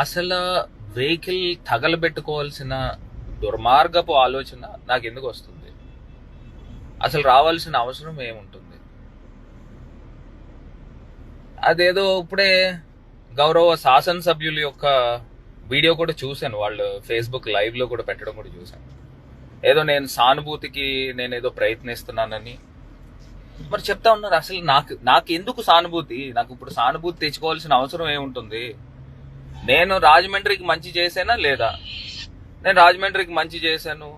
అసలు వెహికల్ తగలబెట్టుకోవాల్సిన దుర్మార్గపు ఆలోచన నాకు ఎందుకు వస్తుంది? అసలు రావాల్సిన అవసరం ఏముంటుంది? అదేదో ఇప్పుడే గౌరవ శాసనసభ్యుల యొక్క వీడియో కూడా చూశాను, వాళ్ళు ఫేస్బుక్ లైవ్ లో కూడా పెట్టడం కూడా చూశాను. ఏదో నేను సానుభూతికి నేనేదో ప్రయత్నిస్తున్నానని మరి చెప్తా ఉన్నారు. అసలు నాకు ఎందుకు సానుభూతి? నాకు ఇప్పుడు సానుభూతి తెచ్చుకోవాల్సిన అవసరం ఏముంటుంది? నేను రాజమండ్రికి మంచి చేశానా లేదా? నేను రాజమండ్రికి మంచి చేశాను,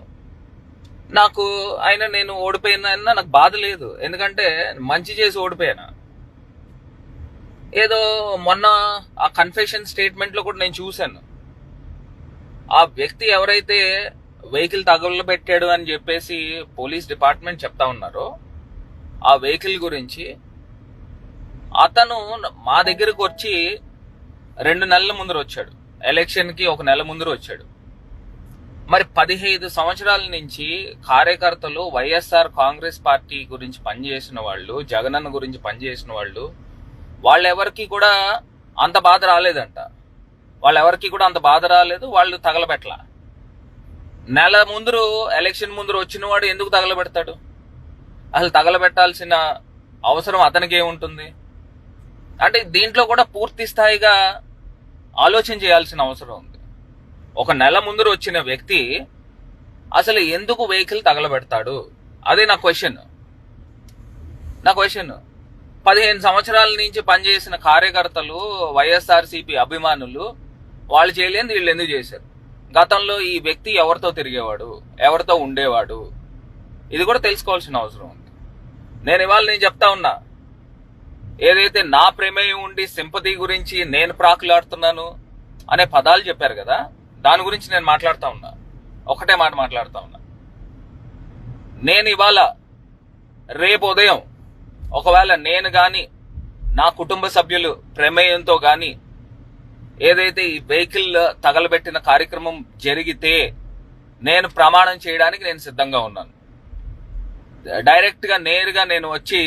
నాకు అయినా నేను ఓడిపోయినా నాకు బాధ లేదు. ఎందుకంటే మంచి చేసి ఓడిపోయాను. ఏదో మొన్న ఆ కన్ఫెషన్ స్టేట్మెంట్ లో కూడా నేను చూశాను, ఆ వ్యక్తి ఎవరైతే వెహికల్ తగలబెట్టాడు అని చెప్పేసి పోలీస్ డిపార్ట్మెంట్ చెప్తా ఉన్నారో ఆ వెహికల్ గురించి, అతను మా దగ్గరకు వచ్చి 2 నెలల ముందర వచ్చాడు, ఎలక్షన్ కి 1 నెల ముందర వచ్చాడు. మరి 15 సంవత్సరాల నుంచి కార్యకర్తలు వైఎస్ఆర్ కాంగ్రెస్ పార్టీ గురించి పనిచేసిన వాళ్ళు, జగనన్న గురించి పనిచేసిన వాళ్ళు, వాళ్ళెవరికి కూడా అంత బాధ రాలేదంట. వాళ్ళెవరికి కూడా అంత బాధ రాలేదు, వాళ్ళు తగలబెట్టలా. నెల ముందరు ఎలక్షన్ ముందర వచ్చిన వాడు ఎందుకు తగలబెడతాడు? అసలు తగలబెట్టాల్సిన అవసరం అతనికి ఏముంటుంది? అంటే దీంట్లో కూడా పూర్తి స్థాయిగా ఆలోచన చేయాల్సిన అవసరం ఉంది. 1 నెల ముందర వచ్చిన వ్యక్తి అసలు ఎందుకు వెహికల్ తగలబెడతాడు? అదే నా క్వశ్చన్. 15 సంవత్సరాల నుంచి పనిచేసిన కార్యకర్తలు, వైఎస్ఆర్సీపీ అభిమానులు, వాళ్ళు చేయలేని వీళ్ళు ఎందుకు చేశారు? గతంలో ఈ వ్యక్తి ఎవరితో తిరిగేవాడు, ఎవరితో ఉండేవాడు, ఇది కూడా తెలుసుకోవాల్సిన అవసరం ఉంది. నేను చెప్తా ఉన్నా, ఏదైతే నా ప్రమేయం ఉండి సింపతి గురించి నేను ప్రాకులాడుతున్నాను అనే పదాలు చెప్పారు కదా, దాని గురించి నేను మాట్లాడుతా ఉన్నా. ఒకటే మాట మాట్లాడుతా ఉన్నా. నేను ఇవాళ రేపు ఉదయం ఒకవేళ నేను గాని నా కుటుంబ సభ్యులు ప్రమేయంతో గాని ఏదైతే ఈ వెహికల్ తగలబెట్టిన కార్యక్రమం జరిగితే నేను ప్రమాణం చేయడానికి నేను సిద్ధంగా ఉన్నాను. డైరెక్ట్ గా నేరుగా నేను వచ్చి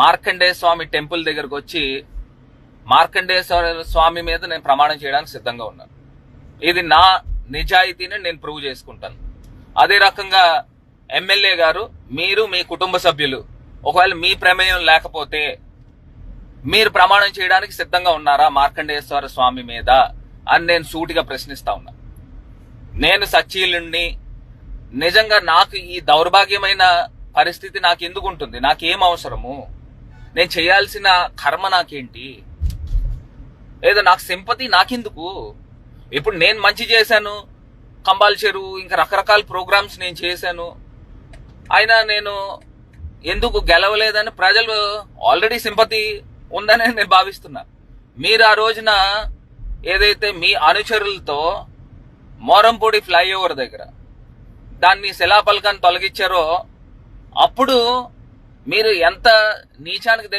మార్కండేయ స్వామి టెంపుల్ దగ్గరకు వచ్చి మార్కండేయ స్వామి మీద నేను ప్రమాణం చేయడానికి సిద్ధంగా ఉన్నాను. ఇది నా నిజాయితీని నేను ప్రూవ్ చేసుకుంటాను. అదే రకంగా ఎమ్మెల్యే గారు, మీరు మీ కుటుంబ సభ్యులు ఒకవేళ మీ ప్రమేయం లేకపోతే మీరు ప్రమాణం చేయడానికి సిద్ధంగా ఉన్నారా మార్కండేశ్వర స్వామి మీద అని నేను సూటిగా ప్రశ్నిస్తా ఉన్నా. నేను సచ్చీలుణ్ణి, నిజంగా నాకు ఈ దౌర్భాగ్యమైన పరిస్థితి నాకు ఎందుకు ఉంటుంది? నాకేం అవసరము? నేను చేయాల్సిన కర్మ నాకేంటి? ఏదో నాకు సింపతి నాకెందుకు? ఇప్పుడు నేను మంచి చేశాను, కంబాల్ చెరువు ఇంకా రకరకాల ప్రోగ్రామ్స్ నేను చేశాను, అయినా నేను ఎందుకు గెలవలేదని ప్రజలు ఆల్రెడీ సింపతి ఉందని నేను భావిస్తున్నా. మీరు ఆ రోజున ఏదైతే మీ అనుచరులతో మోరంపూడి ఫ్లైఓవర్ దగ్గర దాన్ని శిలాఫలకాన్ని తొలగించారో అప్పుడు మీరు ఎంత నీచానికి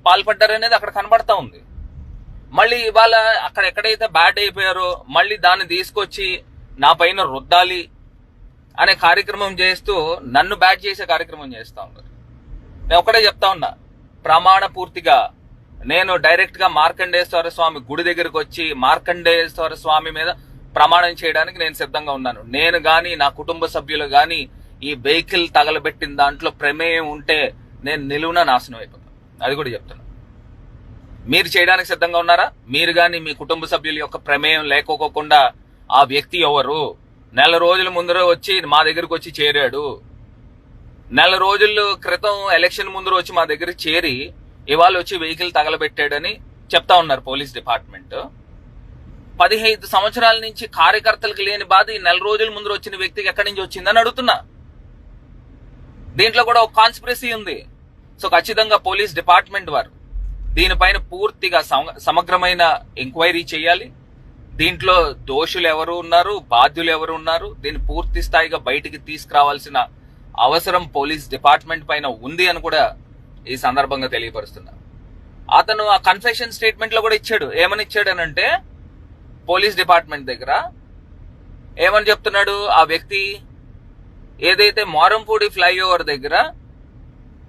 పాల్పడ్డారనేది అక్కడ కనబడతా ఉంది. మళ్ళీ ఇవాళ అక్కడ ఎక్కడైతే బ్యాడ్ అయిపోయారో మళ్ళీ దాన్ని తీసుకొచ్చి నా పైన రుద్దాలి అనే కార్యక్రమం చేస్తూ నన్ను బ్యాడ్ చేసే కార్యక్రమం చేస్తా ఉన్నారు. నేను ఒకటే చెప్తా ఉన్నా, ప్రమాణ పూర్తిగా నేను డైరెక్ట్ గా మార్కండేశ్వర స్వామి గుడి దగ్గరకు వచ్చి మార్కండేశ్వర స్వామి మీద ప్రమాణం చేయడానికి నేను సిద్ధంగా ఉన్నాను. నేను గాని నా కుటుంబ సభ్యులు గాని ఈ వెహికల్ తగలబెట్టిన దాంట్లో ప్రమేయం ఉంటే నేను నిలువున నాశనం అయిపోతాను. అది కూడా చెప్తున్నా. మీరు చేయడానికి సిద్ధంగా ఉన్నారా? మీరు గాని మీ కుటుంబ సభ్యుల యొక్క ప్రమేయం లేకోకుండా ఆ వ్యక్తి ఎవరు? నెల రోజుల ముందర వచ్చి మా దగ్గరకు వచ్చి చేరాడు. నెల రోజుల క్రితం ఎలక్షన్ ముందర వచ్చి మా దగ్గర చేరి ఇవాళ వచ్చి వెహికల్ తగలబెట్టాడని చెప్తా ఉన్నారు పోలీస్ డిపార్ట్మెంట్. 15 సంవత్సరాల నుంచి కార్యకర్తలకు లేని బాధ ఈ నెల రోజుల ముందర వచ్చిన వ్యక్తికి ఎక్కడి నుంచి వచ్చిందని అడుగుతున్నా. దీంట్లో కూడా ఒక కాన్స్పిరసీ ఉంది. సో ఖచ్చితంగా పోలీస్ డిపార్ట్మెంట్ వారు దీనిపైన పూర్తిగా సమగ్రమైన ఎంక్వైరీ చేయాలి. దీంట్లో దోషులు ఎవరు ఉన్నారు, బాధ్యులు ఎవరు ఉన్నారు, దీన్ని పూర్తి స్థాయిగా బయటికి తీసుకురావాల్సిన అవసరం పోలీస్ డిపార్ట్మెంట్ పైన ఉంది అని కూడా ఈ సందర్భంగా తెలియపరుస్తున్నా. అతను ఆ కన్ఫెషన్ స్టేట్మెంట్ లో కూడా ఇచ్చాడు. ఏమని ఇచ్చాడనంటే పోలీస్ డిపార్ట్మెంట్ దగ్గర ఏమని చెప్తున్నాడు, ఆ వ్యక్తి ఏదైతే మోరంపూడి ఫ్లైఓవర్ దగ్గర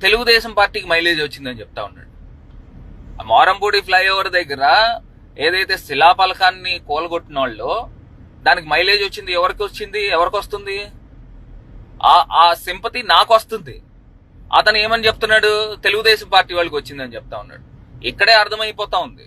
తెలుగుదేశం పార్టీకి మైలేజ్ వచ్చిందని చెప్తా ఉన్నాడు. ఆ మోరంపూడి ఫ్లైఓవర్ దగ్గర ఏదైతే శిలాపలకాన్ని కోలగొట్టిన వాళ్ళు దానికి మైలేజ్ వచ్చింది, ఎవరికి వస్తుంది? ఆ సింపతి నాకు వస్తుంది. అతను ఏమని చెప్తున్నాడు? తెలుగుదేశం పార్టీ వాళ్ళకి వచ్చిందని చెప్తా ఉన్నాడు. ఇక్కడే అర్థమైపోతా ఉంది